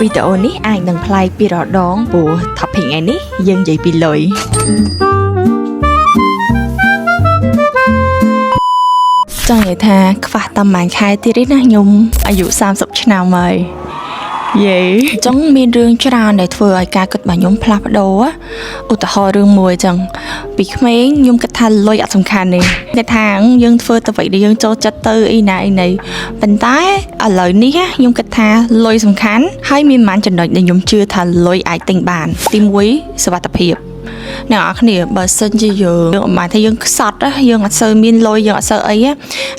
វីដេអូនេះអាចនឹងប្លែកពីរដងព្រោះ topic ថ្ងៃនេះយើងនិយាយពីលុយចង់និយាយថាខ្វះតែមួយខែទៀតទេណាខ្ញុំអាយុ30ឆ្នាំហើយយេចង់មានរឿងច្រើនដែលធ្វើឲ្យការគិតរបស់ខ្ញុំផ្លាស់ប្ដូរឧទាហរណ៍រឿងមួយចឹងពីក្មេងខ្ញុំគិតថាលុយអត់សំខាន់ទេគេថាយើងធ្វើទៅអ្វីដែលយើងចូលចិត្តទៅអីណាអីណីប៉ុន្តែឥឡូវនេះខ្ញុំគិតថាលុយសំខាន់ហើយមានប៉ុន្មានចំណុចដែលខ្ញុំជឿថាលុយអាចទិញបានទី1សុវត្ថិភាពអ្នកនរគ្នាបើសិនជាយើងអមថាយើងខ្សត់យើងអត់សូវមានលុយយើងអត់សូវអី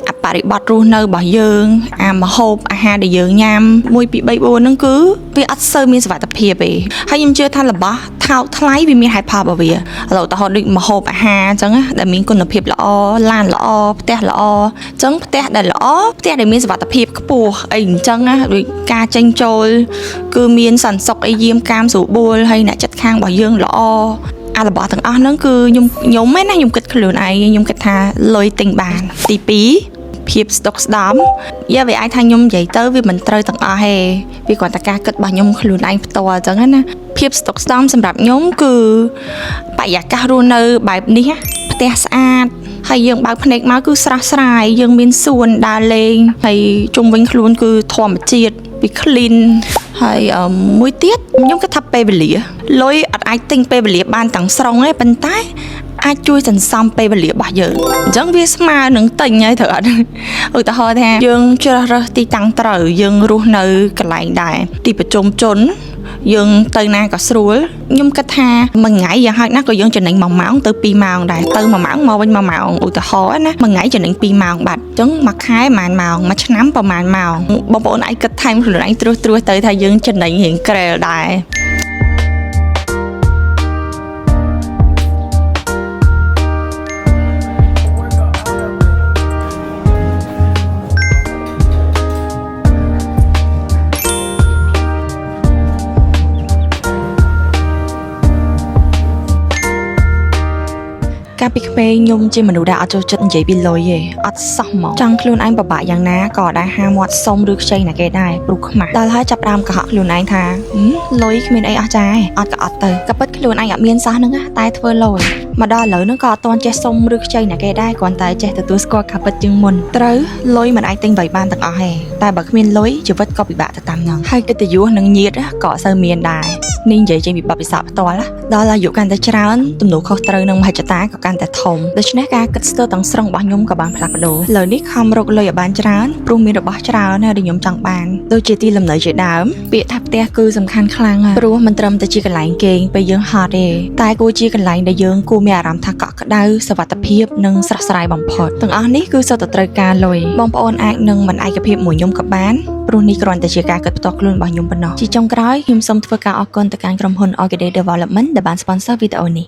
អាបរិបត្តិរស់នៅរបស់យើងអាម្ហូបអាហារដែលយើងញ៉ាំ1 2 3 4ហ្នឹងគឺវាអត់សូវមានសុវត្ថិភាពទេហើយខ្ញុំជឿថារបស់ថោកថ្លៃវាមានហេតុផលរបស់វាឥឡូវឧទាហរណ៍ដូចម្ហូបអាហារអញ្ចឹងដែលមានគុណភាពល្អឡានល្អផ្ទះល្អអញ្ចឹងផ្ទះដែលល្អផ្ទះដែលមានសុវត្ថិភាពខ្ពស់អីអញ្ចឹងដូចការចេញចូលគឺមានសន្តិសុខអីយាមកាមស្រួលបួលហើយអ្នកចិត្តខាងរបស់យើងល្អអារបស់ទាំងអស់ហ្នឹងគឺខ្ញុំឯណាខ្ញុំគិតខ្លួនឯងខ្ញុំគិតថាលុយទិញបានទី2ភាពស្តុកស្ដំវាអាចថាខ្ញុំនិយាយទៅវាមិនត្រូវទាំងអស់ទេវាគ្រាន់តែការគិតរបស់ខ្ញុំខ្លួនឯងផ្ទាល់អញ្ចឹងណាភាពស្តុកស្ដំសម្រាប់ខ្ញុំគឺបរិយាកាសរស់នៅបែបនេះផ្ទះស្អាតហើយយើងបើកភ្នែកមកគឺស្រស់ស្រាយយើងមានសួនដើរលេងហើយជុំវិញខ្លួនគឺធម្មជាតិវា clean ហើយមួយទៀតខ្ញុំគិតថាពេលវេលាលុយអត់អាចទិញពេលវេលាបានទាំងស្រុងទេប៉ុន្តែអាចជួយសន្សំពេលវេលារបស់យើងអញ្ចឹងវាស្មើនឹងទិញហើយត្រូវអត់ឧទាហរណ៍ថាយើងជ្រើសរើសទីតាំងត្រូវយើងរស់នៅកន្លែងដែរទីប្រជុំជនយើងទៅណាក៏ស្រួលខ្ញុំគិតថាមួយថ្ងៃយ៉ាងហោចណាស់ក៏យើងចំណេញ1ម៉ោងទៅ2ម៉ោងដែរទៅ1ម៉ោងមកវិញ1ម៉ោងឧទាហរណ៍ណាមួយថ្ងៃចំណេញ2ម៉ោងបាត់អញ្ចឹងមួយខែប្រហែលម៉ោងមួយឆ្នាំប្រហែលម៉ោងបងប្អូនអាចគិតថែមខ្លួនឯងត្រួសទៅថាយើងចំណេញរៀងក្រែលដែរកាលពីក្មេងខ្ញុំជាមនុស្សដែលអត់ចូលចិត្តនិយាយពីលុយទេអត់សោះហ្មងចង់ខ្លួនឯងពិបាកយ៉ាងណាក៏ដែរហាមាត់សុំឬខ្ចីណាគេដែរព្រោះខ្មាស់ដល់ហើយចាប់ដើមកុហកខ្លួនឯងថាលុយគ្មានអីអស់ចាអត់ក៏អត់ទៅក៏ពិតខ្លួនឯងអត់មានសោះហ្នឹងតែធ្វើលុយមកដល់ឥឡូវហ្នឹងក៏អត់ទាន់ចេះសុំឬខ្ចីណាគេដែរគ្រាន់តែចេះទទួលស្គាល់ការពិតជាងមុនត្រូវលុយមិនអាចទិញអ្វីបានទាំងអស់ទេតែបើគ្មានលុយជីវិតក៏ពិបាកទៅតាមហ្នឹងហើយកិត្តិយសនិងញាតិក៏អត់សូវមានដែរនេះនិយាយចេញពីបទពិសោធន៍ផ្ទាល់ដល់អាយុកាន់តែច្រើនទំនួលខុសត្រូវនឹងមហិច្ឆតាក៏កាន់តែធំដូច្នេះការគិតស្ទើរទាំងស្រុងរបស់ខ្ញុំក៏បានផ្លាស់ប្ដូរឥឡូវនេះខំរកលុយឲ្យបានច្រើនព្រោះមានរបស់ច្រើនដែលខ្ញុំចង់បានដូចជាទីលំនៅជាដើមពាក្យថាផ្ទះគឺសំខាន់ខ្លាំងព្រោះមិនត្រឹមតែជាកន្លែងគេងពេលយើងហត់ទេតែគួរជាកន្លែងដែលយើងគួរមានអារម្មណ៍ថាកក់ក្ដៅសុវត្ថិភាពនិងស្រស់ស្រាយបំផុតទាំងអស់នេះគឺសុទ្ធតែត្រូវការលុយបងប្អូនអាចនឹងមិនឯកភាពមួយខ្ញុំក៏បានព្រោះនេះគ្រាន់តែជាការគិតផ្ទាល់ខ្លួនរបស់ខ្ញុំប៉ុណ្ណោះជាចុងក្រោយខ្ញុំសូមធ្វើការអរគុណទៅកាន់ក្រុមហ៊ុន Orchidea Development ដែលបាន sponsor វីដេអូនេះ